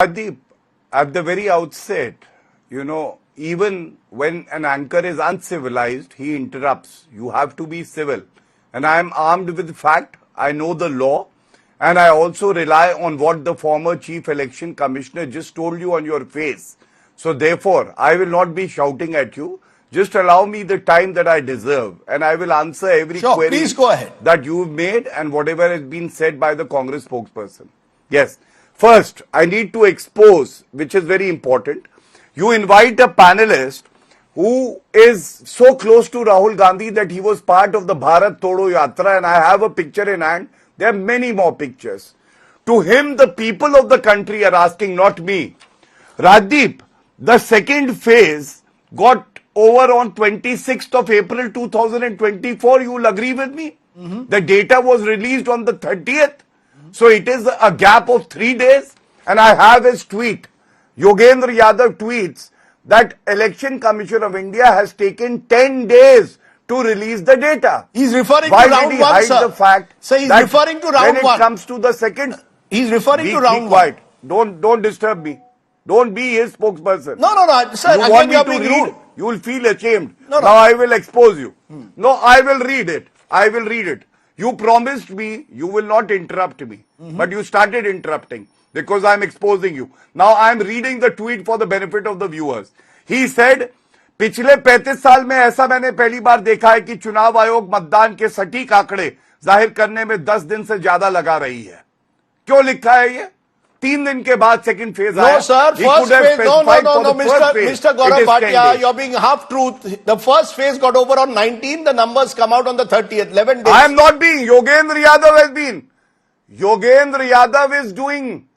Pradeep, at the very outset, even when an anchor is uncivilized, he interrupts. You have to be civil. And I am armed with fact. I know the law. And I also rely on what the former chief election commissioner just told you on your face. So therefore, I will not be shouting at you. Just allow me the time that I deserve. And I will answer every query please go ahead. that you've made and whatever has been said by the Congress spokesperson. Yes. First, I need to expose, which is very important. You invite a panelist who is so close to Rahul Gandhi that he was part of the Bharat Todo Yatra, and I have a picture in hand. There are many more pictures. To him, the people of the country are asking, not me. Rajdeep, the second phase got over on 26th of April 2024. You will agree with me? The data was released on the 30th. So it is a gap of 3 days, and I have his tweet. Yogendra Yadav tweets that Election Commission of India has taken 10 days to release the data. He's referring Why to round did he one, hide sir. the fact Sir, he's that referring to when round it one. comes to the second, He's referring be to round quiet. one. Don't disturb me. Don't be his spokesperson. No, sir. You Again, want me you're to being read? rude. You will feel ashamed. No. Now I will expose you. No, I will read it. I will read it. You promised me you will not interrupt me, but you started interrupting because I'm exposing you. Now I'm reading the tweet for the benefit of the viewers. He said, पिछले 35 साल में ऐसा मैंने पहली बार देखा है कि चुनाव आयोग मतदान के सटीक आंकड़े जाहिर करने में 10 दिन से ज्यादा लगा रही है. क्यों लिखा है ये? 3 दिन के बाद सेकंड फेज आया. No, sir. First phase. No, Mr. Gaurav Bhatia, you're being half truth. The first phase got over on 19. The numbers come out on the 30th. 11 days. I am not being. Yogendra Yadav has been. Yogendra Yadav is doing.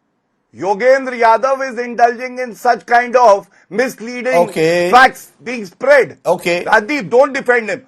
Yogendra Yadav is indulging in such kind of misleading Okay. facts being spread. Okay. Rajdeep, don't defend him.